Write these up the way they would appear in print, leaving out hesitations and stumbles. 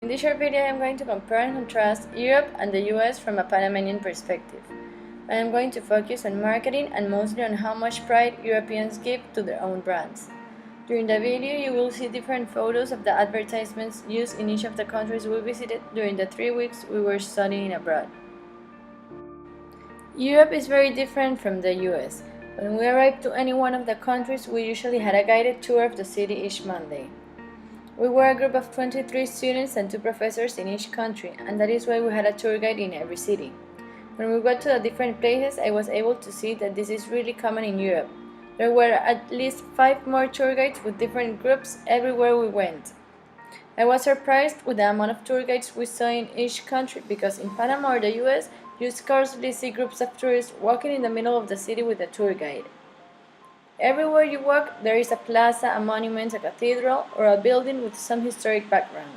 In this short video, I am going to compare and contrast Europe and the US from a Panamanian perspective. I am going to focus on marketing and mostly on how much pride Europeans give to their own brands. During the video, you will see different photos of the advertisements used in each of the countries we visited during the 3 weeks we were studying abroad. Europe is very different from the US. When we arrived to any one of the countries, we usually had a guided tour of the city each Monday. We were a group of 23 students and 2 professors in each country, and that is why we had a tour guide in every city. When we got to the different places, I was able to see that this is really common in Europe. There were at least 5 more tour guides with different groups everywhere we went. I was surprised with the amount of tour guides we saw in each country because in Panama or the US, you scarcely see groups of tourists walking in the middle of the city with a tour guide. Everywhere you walk, there is a plaza, a monument, a cathedral, or a building with some historic background.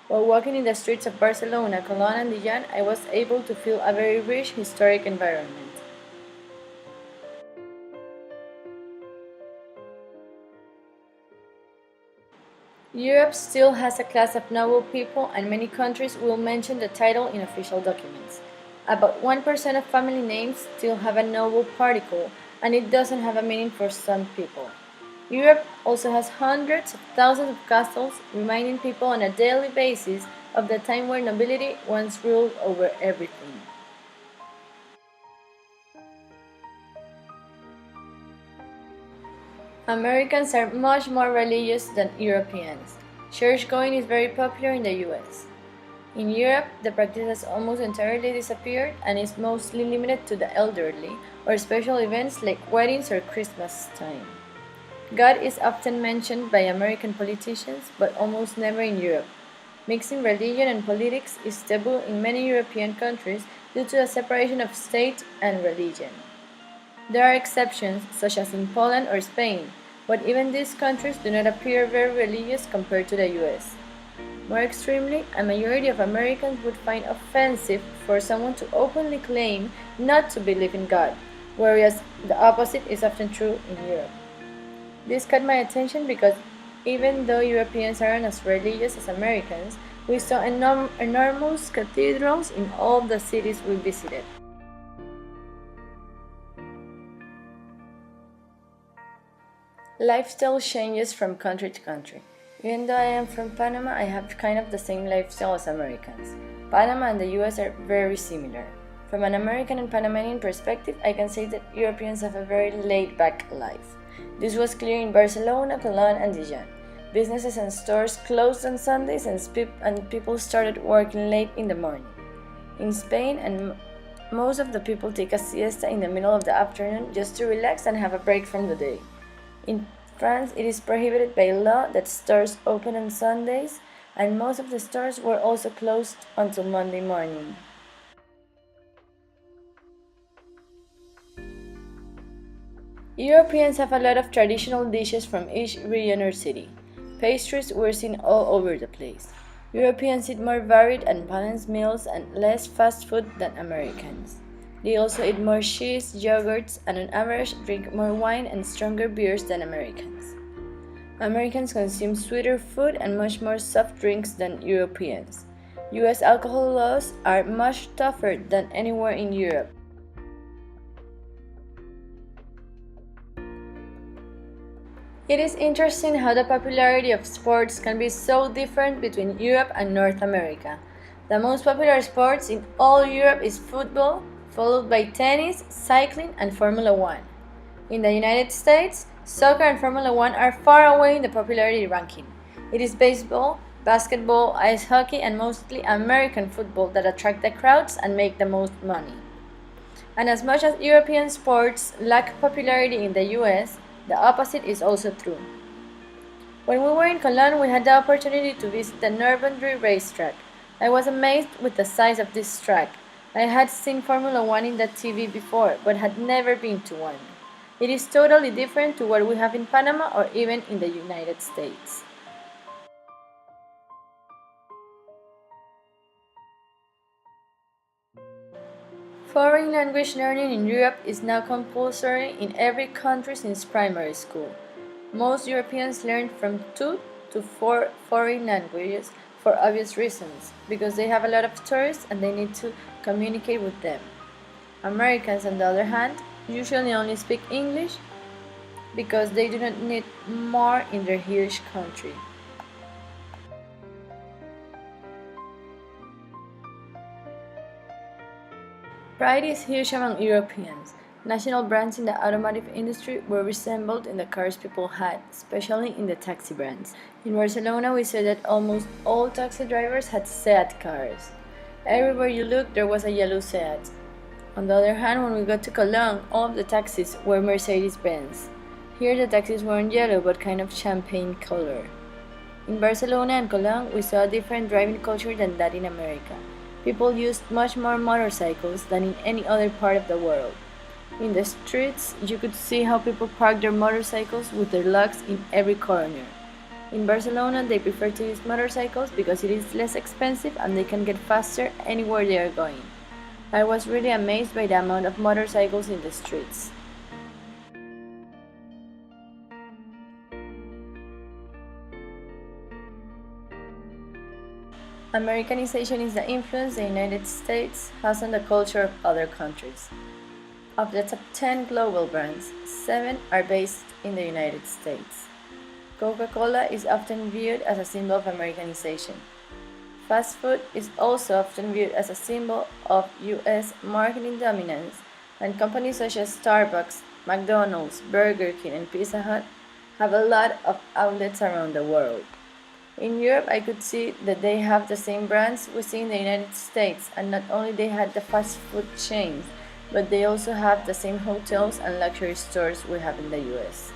While walking in the streets of Barcelona, Cologne, and Dijon, I was able to feel a very rich historic environment. Europe still has a class of noble people, and many countries will mention the title in official documents. About 1% of family names still have a noble particle, and it doesn't have a meaning for some people. Europe also has hundreds of thousands of castles, reminding people on a daily basis of the time where nobility once ruled over everything. Americans are much more religious than Europeans. Church-going is very popular in the US. In Europe, the practice has almost entirely disappeared and is mostly limited to the elderly or special events like weddings or Christmas time. God is often mentioned by American politicians, but almost never in Europe. Mixing religion and politics is taboo in many European countries due to the separation of state and religion. There are exceptions, such as in Poland or Spain, but even these countries do not appear very religious compared to the US. More extremely, a majority of Americans would find offensive for someone to openly claim not to believe in God, whereas the opposite is often true in Europe. This caught my attention because even though Europeans aren't as religious as Americans, we saw enormous cathedrals in all the cities we visited. Lifestyle changes from country to country. Even though I am from Panama, I have kind of the same lifestyle as Americans. Panama and the US are very similar. From an American and Panamanian perspective, I can say that Europeans have a very laid-back life. This was clear in Barcelona, Cologne, and Dijon. Businesses and stores closed on Sundays and people started working late in the morning. In Spain, most of the people take a siesta in the middle of the afternoon just to relax and have a break from the day. In France, it is prohibited by law that stores open on Sundays, and most of the stores were also closed until Monday morning. Europeans have a lot of traditional dishes from each region or city. Pastries were seen all over the place. Europeans eat more varied and balanced meals and less fast food than Americans. They also eat more cheese, yogurts, and on average drink more wine and stronger beers than Americans. Americans consume sweeter food and much more soft drinks than Europeans. US alcohol laws are much tougher than anywhere in Europe. It is interesting how the popularity of sports can be so different between Europe and North America. The most popular sports in all Europe is football, followed by tennis, cycling, and Formula One. In the United States, soccer and Formula One are far away in the popularity ranking. It is baseball, basketball, ice hockey, and mostly American football that attract the crowds and make the most money. And as much as European sports lack popularity in the US, the opposite is also true. When we were in Cologne, we had the opportunity to visit the Nürburgring racetrack. I was amazed with the size of this track. I had seen Formula One in the TV before, but had never been to one. It is totally different to what we have in Panama or even in the United States. Foreign language learning in Europe is now compulsory in every country since primary school. Most Europeans learn from 2 to 4 foreign languages for obvious reasons, because they have a lot of tourists and they need to communicate with them. Americans, on the other hand, usually only speak English because they do not need more in their huge country. Pride is huge among Europeans. National brands in the automotive industry were resembled in the cars people had, especially in the taxi brands. In Barcelona, we saw that almost all taxi drivers had Seat cars. Everywhere you looked, there was a yellow Seat. On the other hand, when we got to Cologne, all of the taxis were Mercedes-Benz. Here the taxis weren't yellow, but kind of champagne color. In Barcelona and Cologne, we saw a different driving culture than that in America. People used much more motorcycles than in any other part of the world. In the streets, you could see how people parked their motorcycles with their locks in every corner. In Barcelona, they prefer to use motorcycles because it is less expensive and they can get faster anywhere they are going. I was really amazed by the amount of motorcycles in the streets. Americanization is the influence the United States has on the culture of other countries. Of the top 10 global brands, 7 are based in the United States. Coca-Cola is often viewed as a symbol of Americanization. Fast food is also often viewed as a symbol of US marketing dominance, and companies such as Starbucks, McDonald's, Burger King, and Pizza Hut have a lot of outlets around the world. In Europe, I could see that they have the same brands we see in the United States, and not only they had the fast food chains, but they also have the same hotels and luxury stores we have in the US.